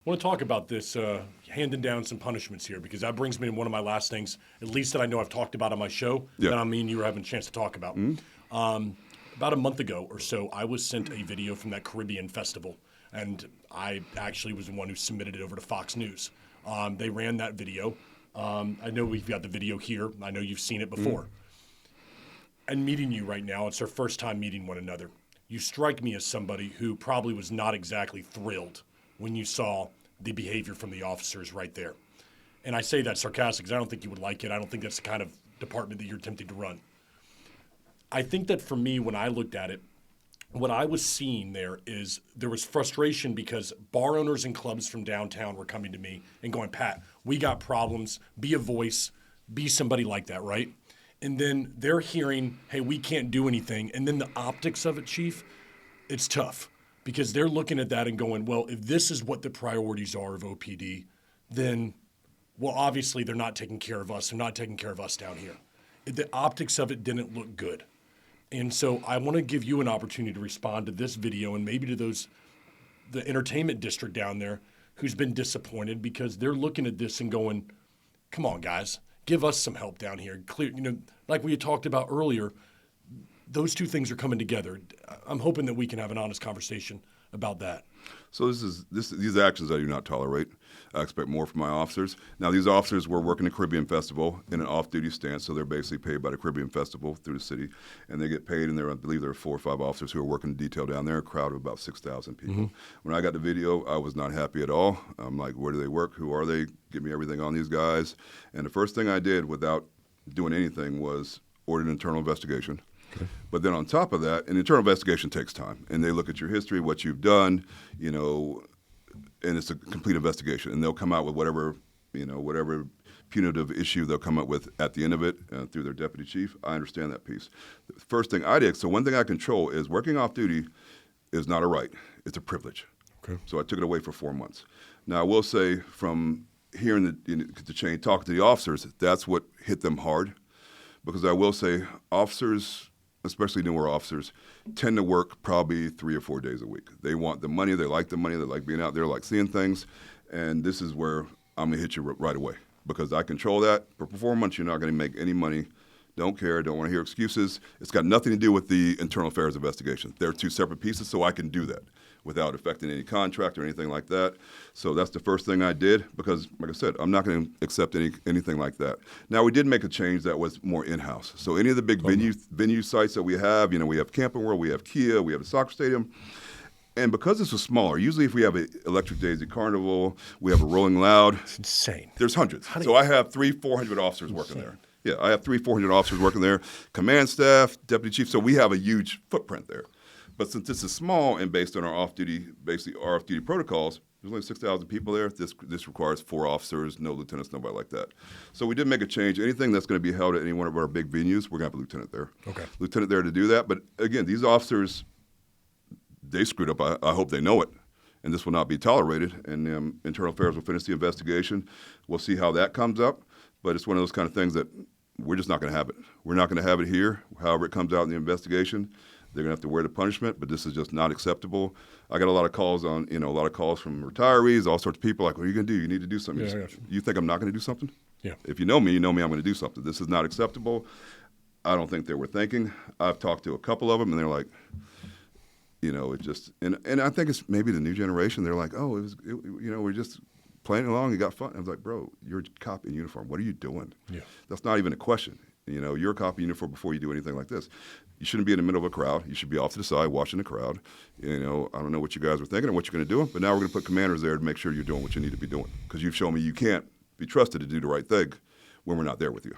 I want to talk about this handing down some punishments here because that brings me to one of my last things, at least that I know I've talked about on my show, that I mean you were having a chance to talk about. About a month ago or so, I was sent a video from that Caribbean festival, and I actually was the one who submitted it over to Fox News. They ran that video. I know we've got the video here. I know you've seen it before. And meeting you right now, it's our first time meeting one another. You strike me as somebody who probably was not exactly thrilled when you saw the behavior from the officers right there. And I say that sarcastic because I don't think you would like it. I don't think that's the kind of department that you're attempting to run. I think that for me, when I looked at it, what I was seeing there was frustration because bar owners and clubs from downtown were coming to me and going, Pat, we got problems. Be a voice. Be somebody like that, right? And then they're hearing, hey, we can't do anything. And then the optics of it, Chief, it's tough because they're looking at that and going, well, if this is what the priorities are of OPD, then, well, obviously they're not taking care of us. They're not taking care of us down here. The optics of it didn't look good. And so I want to give you an opportunity to respond to this video and maybe to the entertainment district down there who's been disappointed because they're looking at this and going, come on, guys, give us some help down here. Clear, like we had talked about earlier, those two things are coming together. I'm hoping that we can have an honest conversation about that. So these actions I do not tolerate. I expect more from my officers. Now, these officers were working the Caribbean Festival in an off-duty stance, so they're basically paid by the Caribbean Festival through the city, and they get paid, and I believe there are 4 or 5 officers who are working detail down there, a crowd of about 6,000 people. When I got the video, I was not happy at all. I'm like, where do they work? Who are they? Give me everything on these guys. And the first thing I did without doing anything was order an internal investigation. Okay. But then on top of that, an internal investigation takes time, and they look at your history, what you've done, and it's a complete investigation, and they'll come out with whatever punitive issue they'll come up with at the end of it through their deputy chief. I understand that piece. The first thing I did, so one thing I control is working off duty is not a right, it's a privilege. Okay. So I took it away for 4 months. Now I will say from hearing the chain, talking to the officers, that's what hit them hard, because I will say officers, especially newer officers, tend to work probably 3 or 4 days a week. They want the money, they like being out there, like seeing things, and this is where I'm going to hit you right away because I control that. For 4 months, you're not going to make any money. Don't care, don't want to hear excuses. It's got nothing to do with the internal affairs investigation. They're 2 separate pieces, so I can do that without affecting any contract or anything like that. So that's the first thing I did because, like I said, I'm not going to accept anything like that. Now, we did make a change that was more in-house. So any of the big venue sites that we have Camping World, we have Kia, we have a soccer stadium. And because this was smaller, usually if we have an Electric Daisy Carnival, we have a Rolling Loud. It's insane. There's hundreds. So I have 300-400 officers working there. Yeah, I have 300-400 officers working there, command staff, deputy chief. So we have a huge footprint there. But since this is small and based on our off-duty protocols, there's only 6,000 people there. This requires 4 officers, no lieutenants, nobody like that. So we did make a change. Anything that's going to be held at any one of our big venues, we're going to have a lieutenant there. Okay. Lieutenant there to do that. But again, these officers, they screwed up. I hope they know it. And this will not be tolerated. And Internal Affairs will finish the investigation. We'll see how that comes up. But it's one of those kind of things that we're just not going to have it. We're not going to have it here. However it comes out in the investigation, they're going to have to wear the punishment, but this is just not acceptable. I got a lot of calls from retirees, all sorts of people like, what are you going to do? You need to do something. Yeah, you think I'm not going to do something? Yeah. If you know me, I'm going to do something. This is not acceptable. I don't think they were thinking. I've talked to a couple of them, and they're like, it just, and I think it's maybe the new generation. They're like, oh, we're just playing along. You got fun. I was like, bro, you're a cop in uniform. What are you doing? Yeah. That's not even a question. You're a cop in uniform before you do anything like this. You shouldn't be in the middle of a crowd. You should be off to the side watching the crowd. I don't know what you guys were thinking or what you're going to do, but now we're going to put commanders there to make sure you're doing what you need to be doing because you've shown me you can't be trusted to do the right thing when we're not there with you.